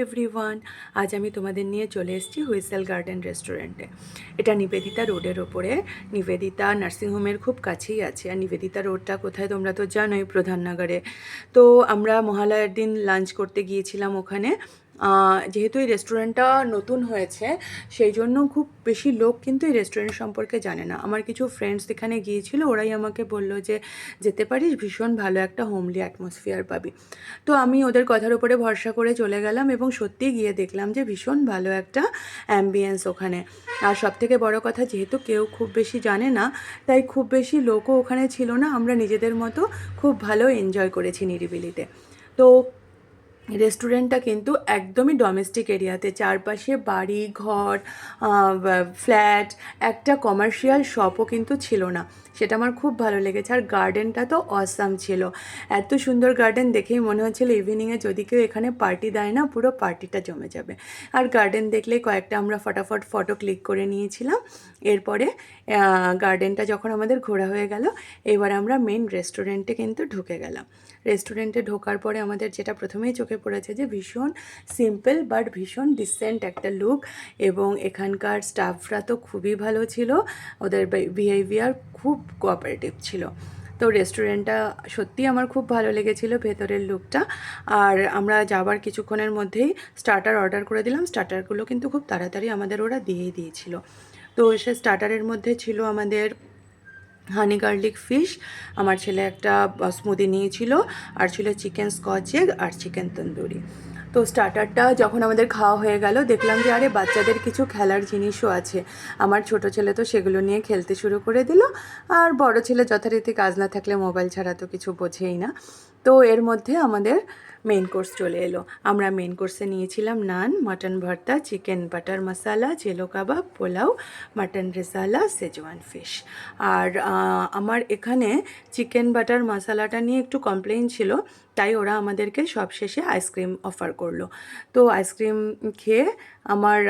Everyone, আজ আমি তোমাদের নিয়ে চলে এসেছি হুইসেল গার্ডেন রেস্টুরেন্টে। এটা নিবেদিতা রোডের ওপরে, নিবেদিতা নার্সিংহোমের খুব কাছেই আছে। আর নিবেদিতা রোডটা কোথায় তোমরা তো জানোই, প্রধাননগরে। তো আমরা মহালয়ার দিন লাঞ্চ করতে গিয়েছিলাম ওখানে। যেহেতু এই রেস্টুরেন্টটা নতুন হয়েছে, সেই জন্য খুব বেশি লোক কিন্তু এই রেস্টুরেন্ট সম্পর্কে জানে না। আমার কিছু ফ্রেন্ডস এখানে গিয়েছিল, ওরাই আমাকে বললো যে যেতে পারিস, ভীষণ ভালো একটা হোমলি অ্যাটমসফিয়ার পাবি। তো আমি ওদের কথার উপরে ভরসা করে চলে গেলাম এবং সত্যিই গিয়ে দেখলাম যে ভীষণ ভালো একটা অ্যাম্বিয়েন্স ওখানে। আর সবথেকে বড় কথা, যেহেতু কেউ খুব বেশি জানে না, তাই খুব বেশি লোকও ওখানে ছিল না। আমরা নিজেদের মতো খুব ভালো এনজয় করেছি নিরিবিলিতে। তো রেস্টুরেন্টটা কিন্তু একদমই ডোমেস্টিক এরিয়াতে, চারপাশে বাড়ি ঘর, ফ্ল্যাট, একটা কমার্শিয়াল শপও কিন্তু ছিল না। সেটা আমার খুব ভালো লেগেছে। আর গার্ডেনটা তো অসাম ছিল। এত সুন্দর গার্ডেন দেখেই মনে হচ্ছিল ইভিনিংয়ে যদি কেউ এখানে পার্টি দেয় না, পুরো পার্টিটা জমে যাবে। আর গার্ডেন দেখলেই কয়েকটা আমরা ফটাফট ফটো ক্লিক করে নিয়েছিলাম। এরপরে গার্ডেনটা যখন আমাদের ঘোরা হয়ে গেল, এবার আমরা মেন রেস্টুরেন্টে কিন্তু ঢুকে গেলাম। রেস্টুরেন্টে ঢোকার পরে আমাদের যেটা প্রথমেই চোখে পড়েছে যে ভীষণ সিম্পল বাট ভীষণ ডিসেন্ট একটা লুক। এবং এখানকার স্টাফরা তো খুবই ভালো ছিল, ওদের বিহেভিয়ার খুব কোঅপারেটিভ ছিল। তো রেস্টুরেন্টটা সত্যিই আমার খুব ভালো লেগেছিল, ভেতরের লুকটা। আর আমরা যাবার কিছুক্ষণের মধ্যেই স্টার্টার অর্ডার করে দিলাম। স্টার্টারগুলো কিন্তু খুব তাড়াতাড়ি আমাদের ওরা দিয়েই দিয়েছিল। তো সে স্টার্টারের মধ্যে ছিল আমাদের হানি গার্লিক ফিশ, আমার ছেলে একটা স্মুদি নিয়েছিল, আর ছিল চিকেন স্কচ এগ আর চিকেন তন্দুরি। তো স্টার্টারটা যখন আমাদের খাওয়া হয়ে গেল, দেখলাম যে আরে বাচ্চাদের কিছু খেলার জিনিসও আছে। আমার ছোট ছেলে তো সেগুলো নিয়ে খেলতে শুরু করে দিল। আর বড় ছেলে যথারীতি কাজ না থাকলে মোবাইল ছাড়া তো কিছু বোঝেই না। তো এর মধ্যে আমাদের মেন কোর্স চলে এলো। আমরা মেন কোর্সে নিয়েছিলাম নান, মাটন ভর্তা, চিকেন বাটার মশালা, চেলো কাবাব, পোলাও, মাটন রেসালা, সেজওয়ান ফিশ। আর আমার এখানে চিকেন বাটার মশালাটা নিয়ে একটু কমপ্লেইন ছিল, তাই ওরা আমাদেরকে সবশেষে আইসক্রিম অফার করলো। তো আইসক্রিম খেয়ে আমার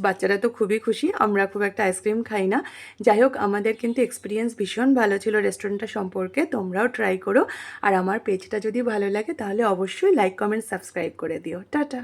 বাচ্চারা তো খুবই খুশি। আমরা খুব একটা আইসক্রিম খাই না। যাই হোক, আমাদের কিন্তু এক্সপিরিয়েন্স ভীষণ ভালো ছিল রেস্টুরেন্টটা সম্পর্কে। তোমরাও ট্রাই করো। আর আমার পেজটা যদি ভালো লাগে তাহলে অবশ্যই লাইক কমেন্ট সাবস্ক্রাইব করে দিও। টাটা।